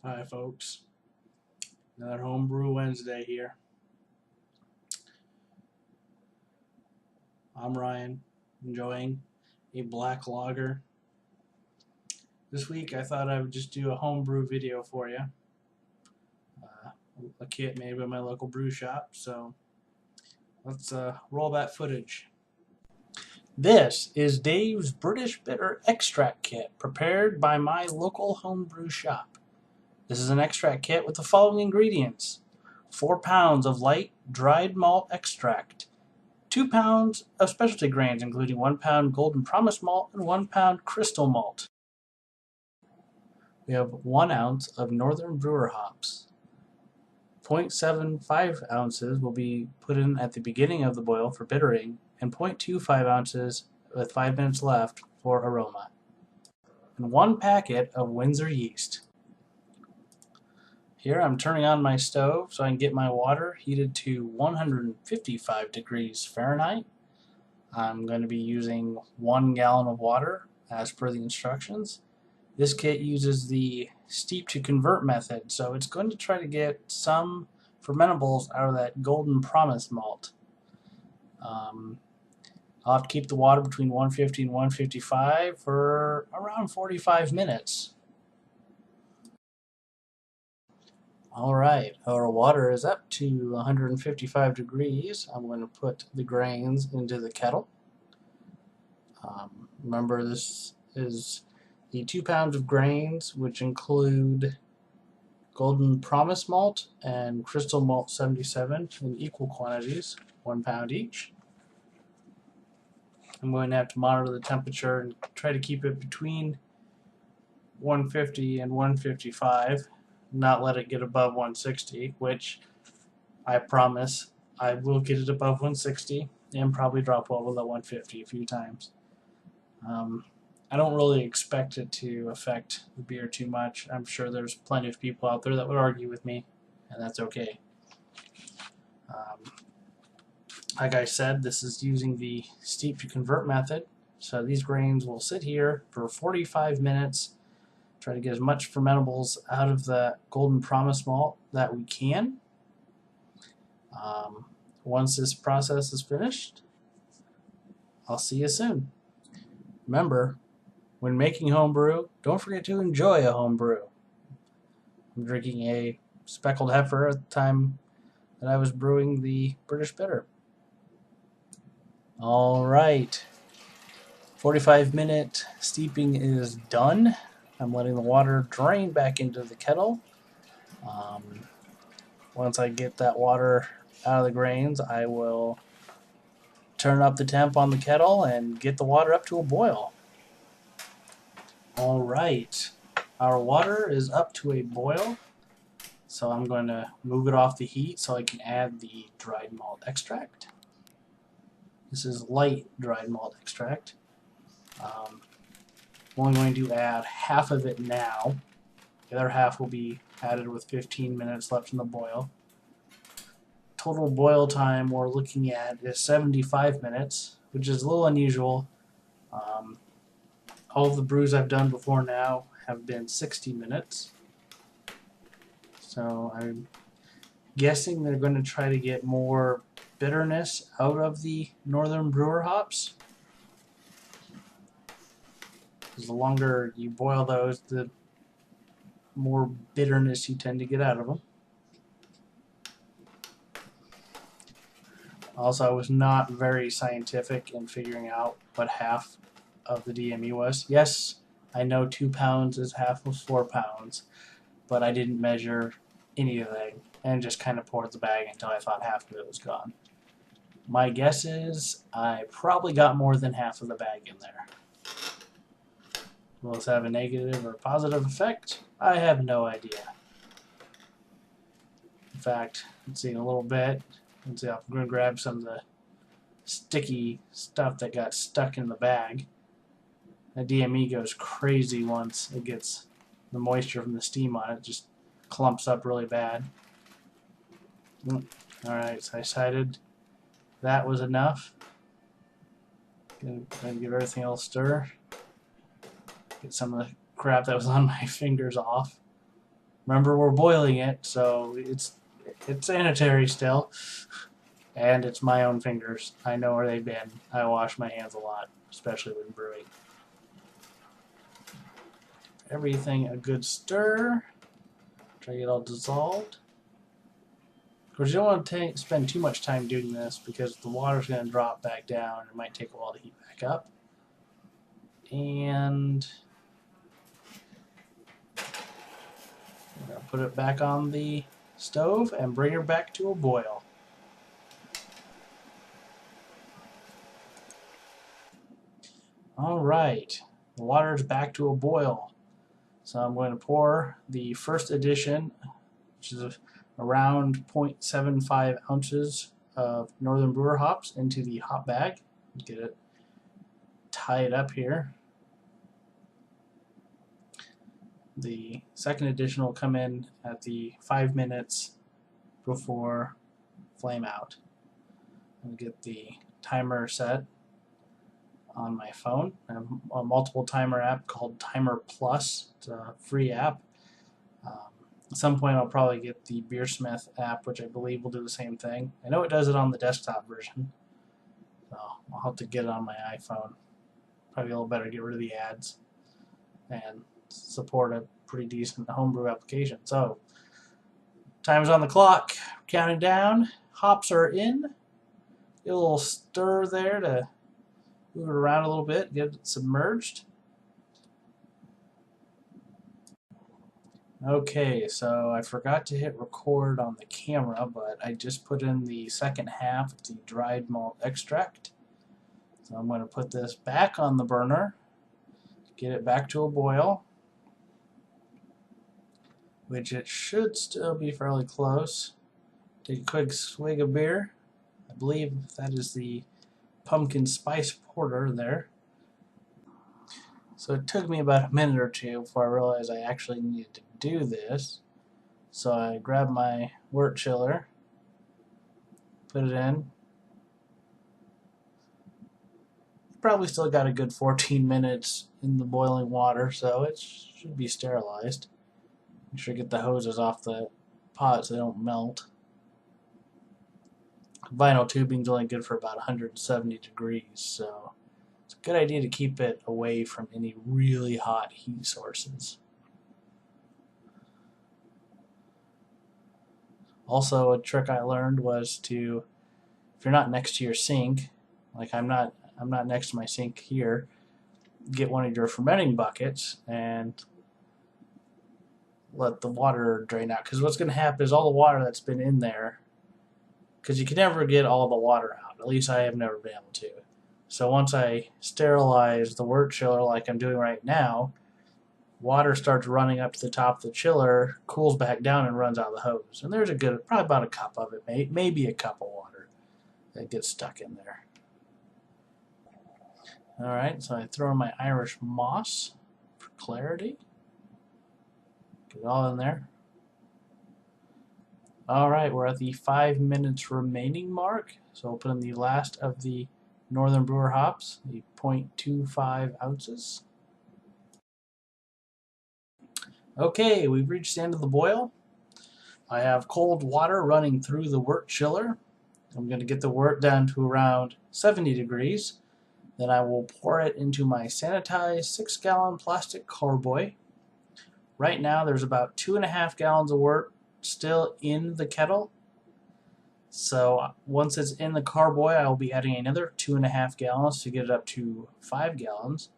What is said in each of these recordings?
Hi folks, another Homebrew Wednesday here. I'm Ryan, enjoying a black lager. This week I thought I would just do a homebrew video for you. A kit made by my local brew shop, so let's roll that footage. This is Dave's British Bitter Extract Kit, prepared by my local homebrew shop. This is an extract kit with the following ingredients: 4 pounds of light dried malt extract, 2 pounds of specialty grains, including 1 pound Golden Promise malt and 1 pound Crystal malt. We have 1 ounce of Northern Brewer hops. 0.75 ounces will be put in at the beginning of the boil for bittering, and 0.25 ounces with 5 minutes left for aroma. And 1 packet of Windsor yeast. Here I'm turning on my stove so I can get my water heated to 155 degrees Fahrenheit. I'm going to be using 1 gallon of water as per the instructions. This kit uses the steep to convert method, so it's going to try to get some fermentables out of that Golden Promise malt. I'll have to keep the water between 150 and 155 for around 45 minutes. Alright, our water is up to 155 degrees. I'm going to put the grains into the kettle. Remember, this is the 2 pounds of grains, which include Golden Promise malt and Crystal malt 77 in equal quantities, 1 pound each. I'm going to have to monitor the temperature and try to keep it between 150 and 155, not let it get above 160, which I promise I will get it above 160 and probably drop well below 150 a few times. I don't really expect it to affect the beer too much. I'm sure there's plenty of people out there that would argue with me, and that's okay. Like I said, this is using the steep to convert method, so these grains will sit here for 45 minutes, try to get as much fermentables out of the Golden Promise malt that we can. Once this process is finished, I'll see you soon. Remember, when making homebrew, don't forget to enjoy a homebrew. I'm drinking a speckled heifer at the time that I was brewing the British Bitter. Alright, 45-minute steeping is done. I'm letting the water drain back into the kettle. Once I get that water out of the grains, I will turn up the temp on the kettle and get the water up to a boil. Alright, our water is up to a boil, so I'm going to move it off the heat so I can add the dried malt extract. This is light dried malt extract. I'm only going to add half of it now. The other half will be added with 15 minutes left in the boil. Total boil time we're looking at is 75 minutes, which is a little unusual. All of the brews I've done before now have been 60 minutes. So I'm guessing they're going to try to get more bitterness out of the Northern Brewer hops. Because the longer you boil those, the more bitterness you tend to get out of them. Also, I was not very scientific in figuring out what half of the DME was. Yes, I know 2 pounds is half of 4 pounds, but I didn't measure anything and just kind of poured the bag until I thought half of it was gone. My guess is I probably got more than half of the bag in there. Will this have a negative or positive effect? I have no idea. In fact, let's see in a little bit. Let's see, I'm going to grab some of the sticky stuff that got stuck in the bag. The DME goes crazy once it gets the moisture from the steam on it. It just clumps up really bad. Alright, so I decided that was enough. Going to give everything else a stir. Get some of the crap that was on my fingers off. Remember, we're boiling it, so it's sanitary still, and it's my own fingers. I know where they've been. I wash my hands a lot, especially when brewing. Everything a good stir. Try to get all dissolved. Of course, you don't want to spend too much time doing this because the water's going to drop back down. It might take a while to heat back up. And we're going to put it back on the stove and bring her back to a boil. All right, the water is back to a boil. So I'm going to pour the first addition, which is around 0.75 ounces of Northern Brewer hops, into the hop bag. Get it tied up here. The second addition will come in at the 5 minutes before flame out. I'm going to get the timer set on my phone. I have a multiple timer app called Timer Plus. It's a free app. At some point I'll probably get the Beersmith app, which I believe will do the same thing. I know it does it on the desktop version, so I'll have to get it on my iPhone. Probably a little better to get rid of the ads and support a pretty decent homebrew application. So, time's on the clock, counting down. Hops are in. Get a little stir there to move it around a little bit, get it submerged. Okay, so I forgot to hit record on the camera, but I just put in the second half of the dried malt extract. So I'm going to put this back on the burner, get it back to a boil, which it should still be fairly close. Take a quick swig of beer. I believe that is the pumpkin spice porter there. So it took me about a minute or two before I realized I actually needed to do this. So I grabbed my wort chiller, put it in. Probably still got a good 14 minutes in the boiling water, so it should be sterilized. Make sure to get the hoses off the pot so they don't melt. Vinyl tubing's only good for about 170 degrees, so it's a good idea to keep it away from any really hot heat sources. Also, a trick I learned was to, if you're not next to your sink, like I'm not next to my sink here, get one of your fermenting buckets and let the water drain out. Because what's going to happen is all the water that's been in there, because you can never get all the water out. At least I have never been able to. So once I sterilize the wort chiller like I'm doing right now, water starts running up to the top of the chiller, cools back down, and runs out of the hose. And there's a good, probably about a cup of it, maybe a cup of water that gets stuck in there. Alright, so I throw in my Irish moss for clarity. Get it all in there. Alright, we're at the 5 minutes remaining mark. So we'll put in the last of the Northern Brewer hops, the 0.25 ounces. Okay, we've reached the end of the boil. I have cold water running through the wort chiller. I'm going to get the wort down to around 70 degrees. Then I will pour it into my sanitized 6-gallon plastic carboy. Right now there's about 2.5 gallons of wort still in the kettle. So once it's in the carboy, I will be adding another 2.5 gallons to get it up to 5 gallons.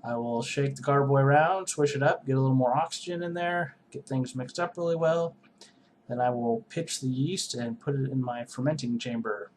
I will shake the carboy around, swish it up, get a little more oxygen in there, get things mixed up really well. Then I will pitch the yeast and put it in my fermenting chamber.